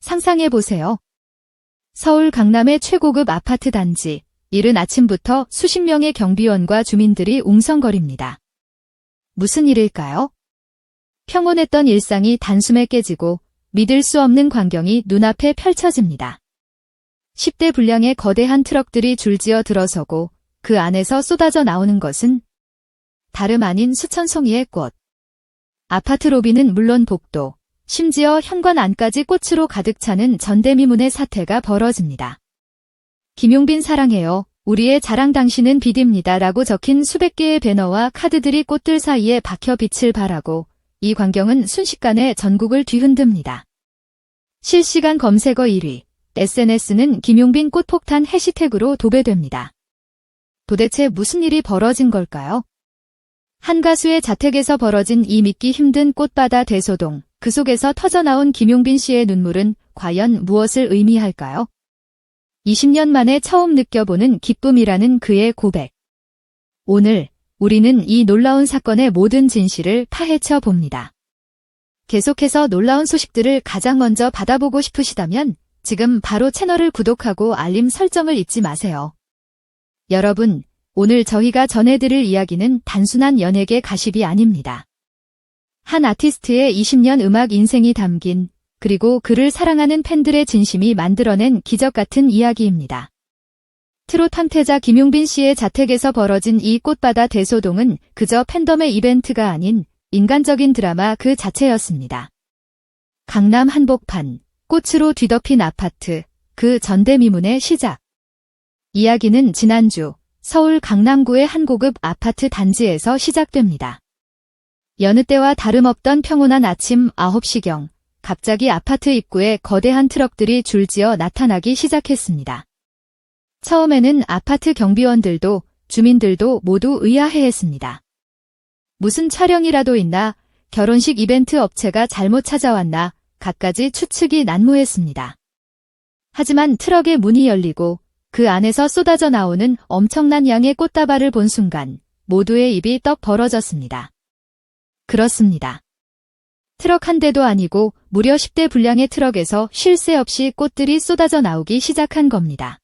상상해보세요. 서울 강남의 최고급 아파트 단지. 이른 아침부터 수십 명의 경비원과 주민들이 웅성거립니다. 무슨 일일까요? 평온했던 일상이 단숨에 깨지고 믿을 수 없는 광경이 눈앞에 펼쳐집니다. 10대 분량의 거대한 트럭들이 줄지어 들어서고 그 안에서 쏟아져 나오는 것은 다름 아닌 수천 송이의 꽃. 아파트 로비는 물론 복도, 심지어 현관 안까지 꽃으로 가득 차는 전대미문의 사태가 벌어집니다. 김용빈 사랑해요. 우리의 자랑 당신은 비디입니다. 라고 적힌 수백 개의 배너와 카드들이 꽃들 사이에 박혀 빛을 발하고 이 광경은 순식간에 전국을 뒤흔듭니다. 실시간 검색어 1위, SNS는 김용빈 꽃폭탄 해시태그로 도배됩니다. 도대체 무슨 일이 벌어진 걸까요? 한 가수의 자택에서 벌어진 이 믿기 힘든 꽃바다 대소동, 그 속에서 터져나온 김용빈 씨의 눈물은 과연 무엇을 의미할까요? 20년 만에 처음 느껴보는 기쁨이라는 그의 고백. 오늘 우리는 이 놀라운 사건의 모든 진실을 파헤쳐 봅니다. 계속해서 놀라운 소식들을 가장 먼저 받아보고 싶으시다면 지금 바로 채널을 구독하고 알림 설정을 잊지 마세요. 여러분, 오늘 저희가 전해드릴 이야기는 단순한 연예계 가십이 아닙니다. 한 아티스트의 20년 음악 인생이 담긴 그리고 그를 사랑하는 팬들의 진심이 만들어낸 기적 같은 이야기입니다. 트롯 황태자 김용빈 씨의 자택에서 벌어진 이 꽃바다 대소동은 그저 팬덤의 이벤트가 아닌 인간적인 드라마 그 자체였습니다. 강남 한복판, 꽃으로 뒤덮인 아파트, 그 전대미문의 시작. 이야기는 지난주 서울 강남구의 한 고급 아파트 단지에서 시작됩니다. 여느 때와 다름없던 평온한 아침 9시경, 갑자기 아파트 입구에 거대한 트럭들이 줄지어 나타나기 시작했습니다. 처음에는 아파트 경비원들도 주민들도 모두 의아해했습니다. 무슨 촬영이라도 있나? 결혼식 이벤트 업체가 잘못 찾아왔나? 갖가지 추측이 난무했습니다. 하지만 트럭의 문이 열리고 그 안에서 쏟아져 나오는 엄청난 양의 꽃다발을 본 순간 모두의 입이 떡 벌어졌습니다. 그렇습니다. 트럭 한 대도 아니고 무려 10대 분량의 트럭에서 쉴 새 없이 꽃들이 쏟아져 나오기 시작한 겁니다.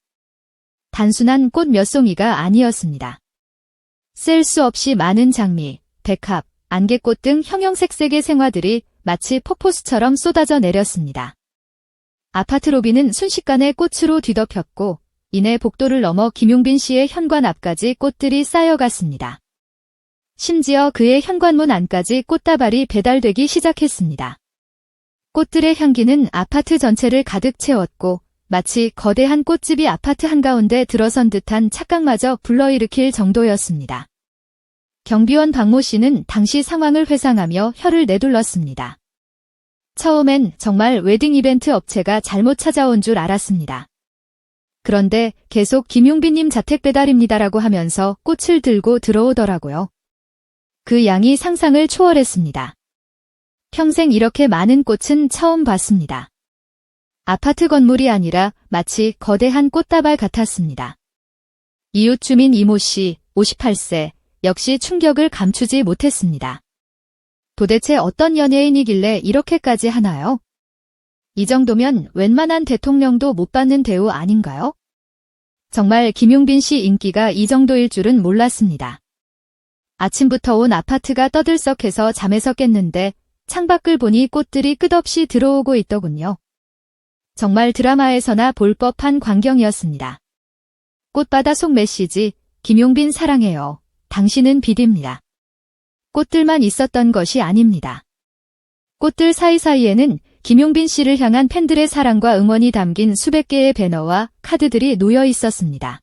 단순한 꽃 몇 송이가 아니었습니다. 셀 수 없이 많은 장미, 백합, 안개꽃 등 형형색색의 생화들이 마치 폭포수처럼 쏟아져 내렸습니다. 아파트 로비는 순식간에 꽃으로 뒤덮였고 이내 복도를 넘어 김용빈 씨의 현관 앞까지 꽃들이 쌓여갔습니다. 심지어 그의 현관문 안까지 꽃다발이 배달되기 시작했습니다. 꽃들의 향기는 아파트 전체를 가득 채웠고 마치 거대한 꽃집이 아파트 한가운데 들어선 듯한 착각마저 불러일으킬 정도였습니다. 경비원 박모 씨는 당시 상황을 회상하며 혀를 내둘렀습니다. 처음엔 정말 웨딩 이벤트 업체가 잘못 찾아온 줄 알았습니다. 그런데 계속 김용빈님 자택 배달입니다라고 하면서 꽃을 들고 들어오더라고요. 그 양이 상상을 초월했습니다. 평생 이렇게 많은 꽃은 처음 봤습니다. 아파트 건물이 아니라 마치 거대한 꽃다발 같았습니다. 이웃 주민 이모 씨, 58세, 역시 충격을 감추지 못했습니다. 도대체 어떤 연예인이길래 이렇게까지 하나요? 이 정도면 웬만한 대통령도 못 받는 대우 아닌가요? 정말 김용빈 씨 인기가 이 정도일 줄은 몰랐습니다. 아침부터 온 아파트가 떠들썩해서 잠에서 깼는데 창밖을 보니 꽃들이 끝없이 들어오고 있더군요. 정말 드라마에서나 볼 법한 광경이었습니다. 꽃바다 속 메시지, 김용빈 사랑해요. 당신은 비디입니다. 꽃들만 있었던 것이 아닙니다. 꽃들 사이사이에는 김용빈 씨를 향한 팬들의 사랑과 응원이 담긴 수백 개의 배너와 카드들이 놓여 있었습니다.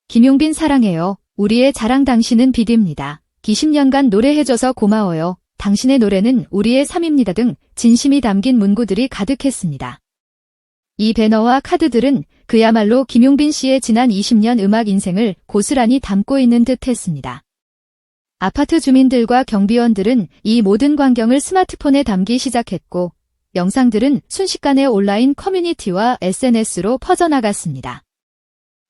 김용빈 사랑해요. 우리의 자랑 당신은 비디입니다. 20년간 노래해줘서 고마워요. 당신의 노래는 우리의 삶입니다 등 진심이 담긴 문구들이 가득했습니다. 이 배너와 카드들은 그야말로 김용빈 씨의 지난 20년 음악 인생을 고스란히 담고 있는 듯 했습니다. 아파트 주민들과 경비원들은 이 모든 광경을 스마트폰에 담기 시작했고 영상들은 순식간에 온라인 커뮤니티와 SNS로 퍼져나갔습니다.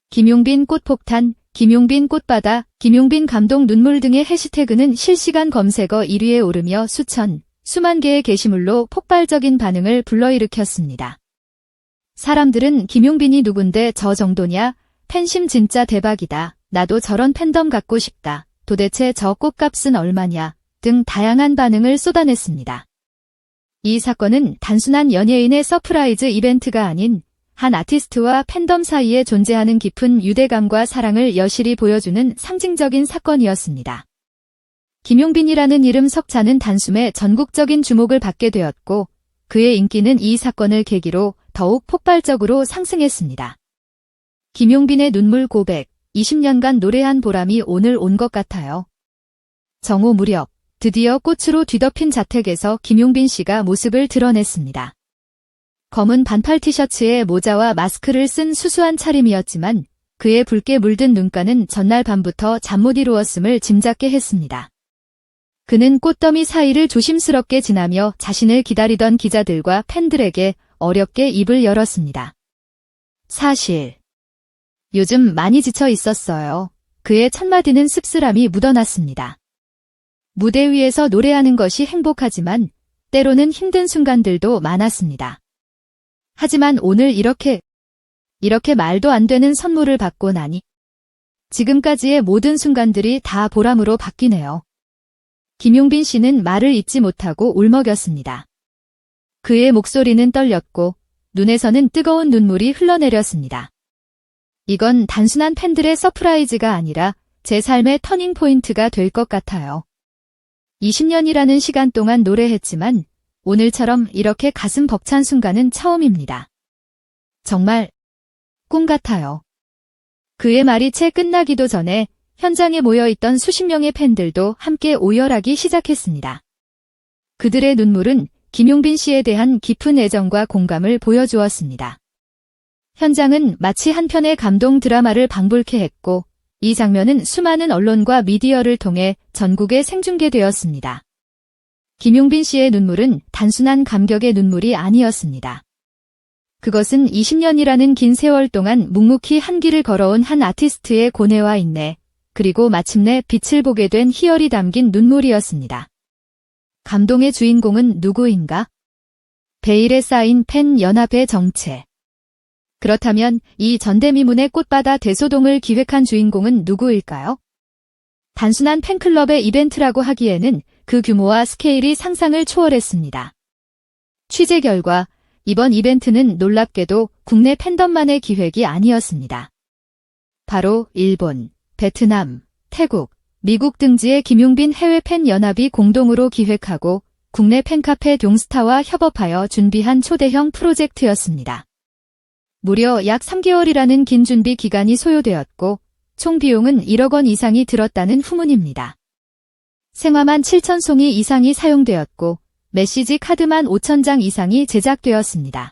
김용빈 꽃폭탄, 김용빈 꽃바다, 김용빈 감동 눈물 등의 해시태그는 실시간 검색어 1위에 오르며 수만 개의 게시물로 폭발적인 반응을 불러일으켰습니다. 사람들은 김용빈이 누군데 저 정도냐? 팬심 진짜 대박이다. 나도 저런 팬덤 갖고 싶다. 도대체 저 꽃값은 얼마냐? 등 다양한 반응을 쏟아냈습니다. 이 사건은 단순한 연예인의 서프라이즈 이벤트가 아닌 한 아티스트와 팬덤 사이에 존재하는 깊은 유대감과 사랑을 여실히 보여주는 상징적인 사건이었습니다. 김용빈이라는 이름 석자는 단숨에 전국적인 주목을 받게 되었고 그의 인기는 이 사건을 계기로 더욱 폭발적으로 상승했습니다. 김용빈의 눈물 고백, 20년간 노래한 보람이 오늘 온 것 같아요. 정오 무렵, 드디어 꽃으로 뒤덮인 자택에서 김용빈 씨가 모습을 드러냈습니다. 검은 반팔 티셔츠에 모자와 마스크를 쓴 수수한 차림이었지만 그의 붉게 물든 눈가는 전날 밤부터 잠 못 이루었음을 짐작게 했습니다. 그는 꽃더미 사이를 조심스럽게 지나며 자신을 기다리던 기자들과 팬들에게 어렵게 입을 열었습니다. 사실 요즘 많이 지쳐 있었어요. 그의 첫마디는 씁쓸함이 묻어났습니다. 무대 위에서 노래하는 것이 행복하지만 때로는 힘든 순간들도 많았습니다. 하지만 오늘 이렇게 말도 안 되는 선물을 받고 나니 지금까지의 모든 순간들이 다 보람으로 바뀌네요. 김용빈 씨는 말을 잇지 못하고 울먹였습니다. 그의 목소리는 떨렸고 눈에서는 뜨거운 눈물이 흘러내렸습니다. 이건 단순한 팬들의 서프라이즈가 아니라 제 삶의 터닝 포인트가 될 것 같아요. 20년이라는 시간 동안 노래했지만 오늘처럼 이렇게 가슴 벅찬 순간은 처음입니다. 정말 꿈 같아요. 그의 말이 채 끝나기도 전에 현장에 모여있던 수십 명의 팬들도 함께 오열하기 시작했습니다. 그들의 눈물은 김용빈 씨에 대한 깊은 애정과 공감을 보여주었습니다. 현장은 마치 한 편의 감동 드라마를 방불케 했고 이 장면은 수많은 언론과 미디어를 통해 전국에 생중계되었습니다. 김용빈 씨의 눈물은 단순한 감격의 눈물이 아니었습니다. 그것은 20년이라는 긴 세월 동안 묵묵히 한 길을 걸어온 한 아티스트의 고뇌와 인내, 그리고 마침내 빛을 보게 된 희열이 담긴 눈물이었습니다. 감동의 주인공은 누구인가? 베일에 쌓인 팬 연합의 정체. 그렇다면 이 전대미문의 꽃바다 대소동을 기획한 주인공은 누구일까요? 단순한 팬클럽의 이벤트라고 하기에는 그 규모와 스케일이 상상을 초월했습니다. 취재 결과 이번 이벤트는 놀랍게도 국내 팬덤만의 기획이 아니었습니다. 바로 일본, 베트남, 태국, 미국 등지의 김용빈 해외 팬 연합이 공동으로 기획하고 국내 팬카페 동스타와 협업하여 준비한 초대형 프로젝트였습니다. 무려 약 3개월이라는 긴 준비 기간이 소요되었고 총 비용은 1억 원 이상이 들었다는 후문입니다. 생화만 7,000송이 이상이 사용되었고 메시지 카드만 5,000장 이상이 제작되었습니다.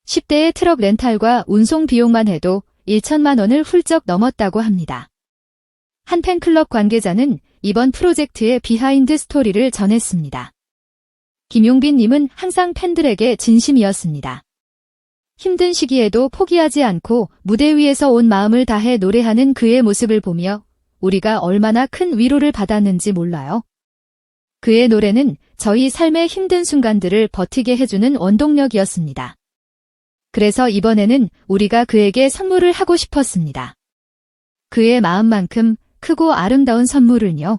10대의 트럭 렌탈과 운송 비용만 해도 1천만 원을 훌쩍 넘었다고 합니다. 한 팬클럽 관계자는 이번 프로젝트의 비하인드 스토리를 전했습니다. 김용빈 님은 항상 팬들에게 진심이었습니다. 힘든 시기에도 포기하지 않고 무대 위에서 온 마음을 다해 노래하는 그의 모습을 보며 우리가 얼마나 큰 위로를 받았는지 몰라요. 그의 노래는 저희 삶의 힘든 순간들을 버티게 해주는 원동력이었습니다. 그래서 이번에는 우리가 그에게 선물을 하고 싶었습니다. 그의 마음만큼 크고 아름다운 선물을요.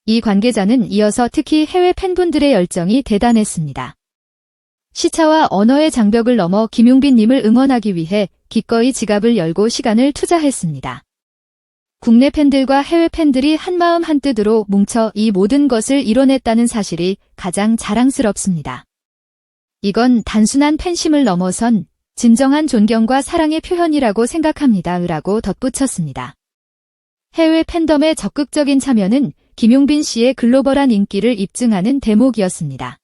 이 관계자는 이어서 특히 해외 팬분들의 열정이 대단했습니다. 시차와 언어의 장벽을 넘어 김용빈 님을 응원하기 위해 기꺼이 지갑을 열고 시간을 투자했습니다. 국내 팬들과 해외 팬들이 한마음 한뜻으로 뭉쳐 이 모든 것을 이뤄냈다는 사실이 가장 자랑스럽습니다. 이건 단순한 팬심을 넘어선 진정한 존경과 사랑의 표현이라고 생각합니다. 라고 덧붙였습니다. 해외 팬덤의 적극적인 참여는 김용빈 씨의 글로벌한 인기를 입증하는 대목이었습니다.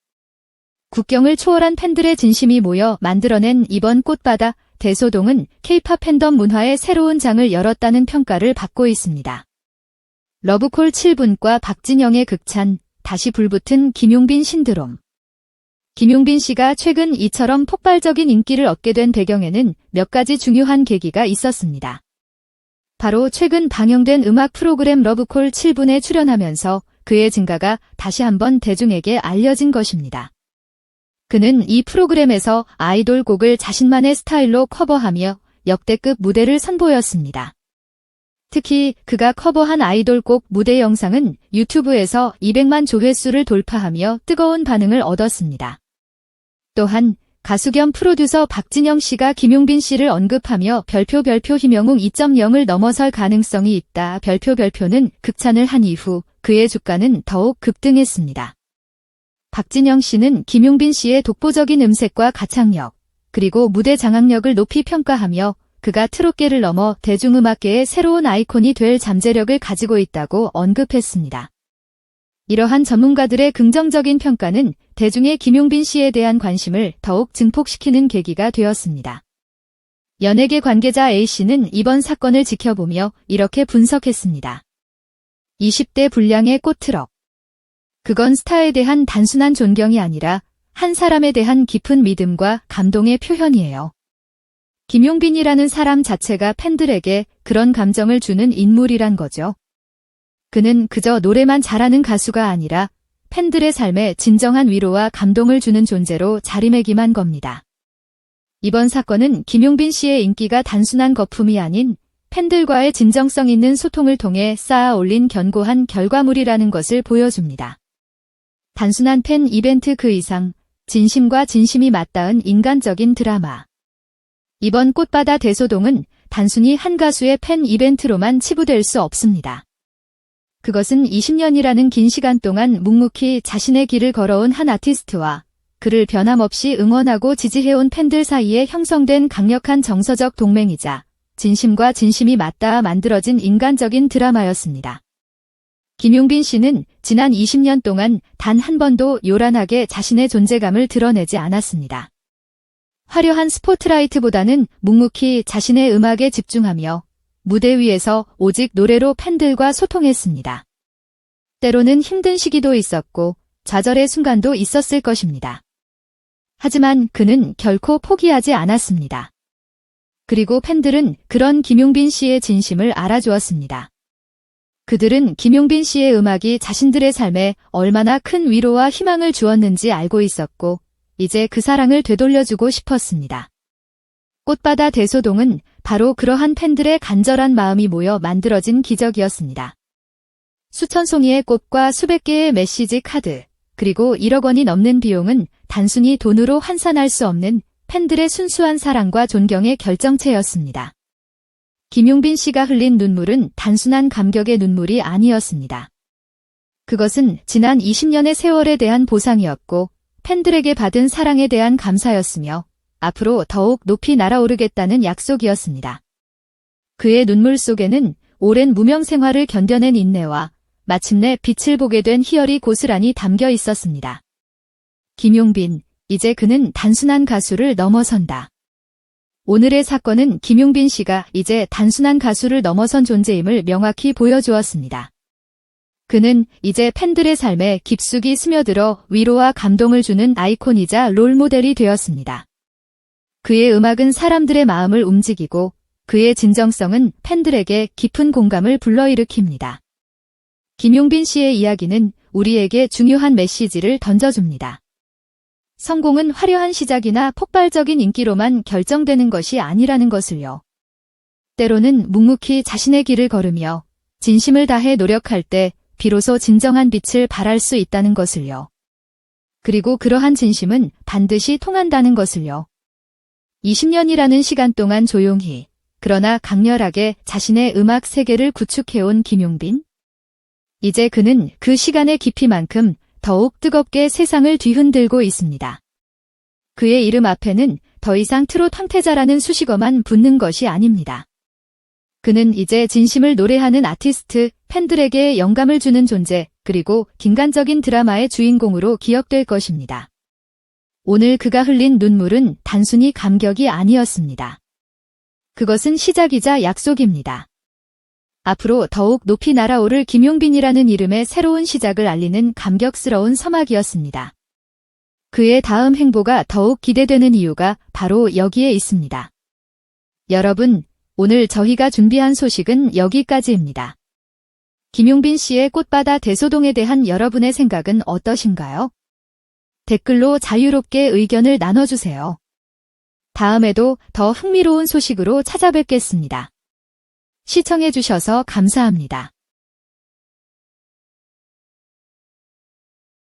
국경을 초월한 팬들의 진심이 모여 만들어낸 이번 꽃바다 대소동은 K-팝 팬덤 문화의 새로운 장을 열었다는 평가를 받고 있습니다. 러브콜 7분과 박진영의 극찬, 다시 불붙은 김용빈 신드롬. 김용빈 씨가 최근 이처럼 폭발적인 인기를 얻게 된 배경에는 몇 가지 중요한 계기가 있었습니다. 바로 최근 방영된 음악 프로그램 러브콜 7분에 출연하면서 그의 증가가 다시 한번 대중에게 알려진 것입니다. 그는 이 프로그램에서 아이돌 곡을 자신만의 스타일로 커버하며 역대급 무대를 선보였습니다. 특히 그가 커버한 아이돌 곡 무대 영상은 유튜브에서 200만 조회수를 돌파하며 뜨거운 반응을 얻었습니다. 또한 가수 겸 프로듀서 박진영 씨가 김용빈 씨를 언급하며 별표 희명웅 2.0을 넘어설 가능성이 있다. 별표는 극찬을 한 이후 그의 주가는 더욱 급등했습니다. 박진영 씨는 김용빈 씨의 독보적인 음색과 가창력, 그리고 무대 장악력을 높이 평가하며 그가 트롯계를 넘어 대중음악계의 새로운 아이콘이 될 잠재력을 가지고 있다고 언급했습니다. 이러한 전문가들의 긍정적인 평가는 대중의 김용빈 씨에 대한 관심을 더욱 증폭시키는 계기가 되었습니다. 연예계 관계자 A씨는 이번 사건을 지켜보며 이렇게 분석했습니다. 20대 분량의 꽃트럭. 그건 스타에 대한 단순한 존경이 아니라 한 사람에 대한 깊은 믿음과 감동의 표현이에요. 김용빈이라는 사람 자체가 팬들에게 그런 감정을 주는 인물이란 거죠. 그는 그저 노래만 잘하는 가수가 아니라 팬들의 삶에 진정한 위로와 감동을 주는 존재로 자리매김한 겁니다. 이번 사건은 김용빈 씨의 인기가 단순한 거품이 아닌 팬들과의 진정성 있는 소통을 통해 쌓아 올린 견고한 결과물이라는 것을 보여줍니다. 단순한 팬 이벤트 그 이상, 진심과 진심이 맞닿은 인간적인 드라마. 이번 꽃바다 대소동은 단순히 한 가수의 팬 이벤트로만 치부될 수 없습니다. 그것은 20년이라는 긴 시간 동안 묵묵히 자신의 길을 걸어온 한 아티스트와 그를 변함없이 응원하고 지지해온 팬들 사이에 형성된 강력한 정서적 동맹이자 진심과 진심이 맞닿아 만들어진 인간적인 드라마였습니다. 김용빈 씨는 지난 20년 동안 단 한 번도 요란하게 자신의 존재감을 드러내지 않았습니다. 화려한 스포트라이트보다는 묵묵히 자신의 음악에 집중하며 무대 위에서 오직 노래로 팬들과 소통했습니다. 때로는 힘든 시기도 있었고 좌절의 순간도 있었을 것입니다. 하지만 그는 결코 포기하지 않았습니다. 그리고 팬들은 그런 김용빈 씨의 진심을 알아주었습니다. 그들은 김용빈 씨의 음악이 자신들의 삶에 얼마나 큰 위로와 희망을 주었는지 알고 있었고 이제 그 사랑을 되돌려주고 싶었습니다. 꽃바다 대소동은 바로 그러한 팬들의 간절한 마음이 모여 만들어진 기적이었습니다. 수천 송이의 꽃과 수백 개의 메시지 카드, 그리고 1억 원이 넘는 비용은 단순히 돈으로 환산할 수 없는 팬들의 순수한 사랑과 존경의 결정체였습니다. 김용빈 씨가 흘린 눈물은 단순한 감격의 눈물이 아니었습니다. 그것은 지난 20년의 세월에 대한 보상이었고 팬들에게 받은 사랑에 대한 감사였으며 앞으로 더욱 높이 날아오르겠다는 약속이었습니다. 그의 눈물 속에는 오랜 무명 생활을 견뎌낸 인내와 마침내 빛을 보게 된 희열이 고스란히 담겨 있었습니다. 김용빈, 이제 그는 단순한 가수를 넘어선다. 오늘의 사건은 김용빈 씨가 이제 단순한 가수를 넘어선 존재임을 명확히 보여주었습니다. 그는 이제 팬들의 삶에 깊숙이 스며들어 위로와 감동을 주는 아이콘이자 롤모델이 되었습니다. 그의 음악은 사람들의 마음을 움직이고 그의 진정성은 팬들에게 깊은 공감을 불러일으킵니다. 김용빈 씨의 이야기는 우리에게 중요한 메시지를 던져줍니다. 성공은 화려한 시작이나 폭발적인 인기로만 결정되는 것이 아니라는 것을요. 때로는 묵묵히 자신의 길을 걸으며 진심을 다해 노력할 때 비로소 진정한 빛을 발할 수 있다는 것을요. 그리고 그러한 진심은 반드시 통한다는 것을요. 20년이라는 시간 동안 조용히, 그러나 강렬하게 자신의 음악 세계를 구축해온 김용빈. 이제 그는 그 시간의 깊이만큼 더욱 뜨겁게 세상을 뒤흔들고 있습니다. 그의 이름 앞에는 더 이상 트롯 황태자라는 수식어만 붙는 것이 아닙니다. 그는 이제 진심을 노래하는 아티스트, 팬들에게 영감을 주는 존재, 그리고 긴간적인 드라마의 주인공으로 기억될 것입니다. 오늘 그가 흘린 눈물은 단순히 감격이 아니었습니다. 그것은 시작이자 약속입니다. 앞으로 더욱 높이 날아오를 김용빈이라는 이름의 새로운 시작을 알리는 감격스러운 서막이었습니다. 그의 다음 행보가 더욱 기대되는 이유가 바로 여기에 있습니다. 여러분, 오늘 저희가 준비한 소식은 여기까지입니다. 김용빈 씨의 꽃바다 대소동에 대한 여러분의 생각은 어떠신가요? 댓글로 자유롭게 의견을 나눠주세요. 다음에도 더 흥미로운 소식으로 찾아뵙겠습니다. 시청해주셔서 감사합니다.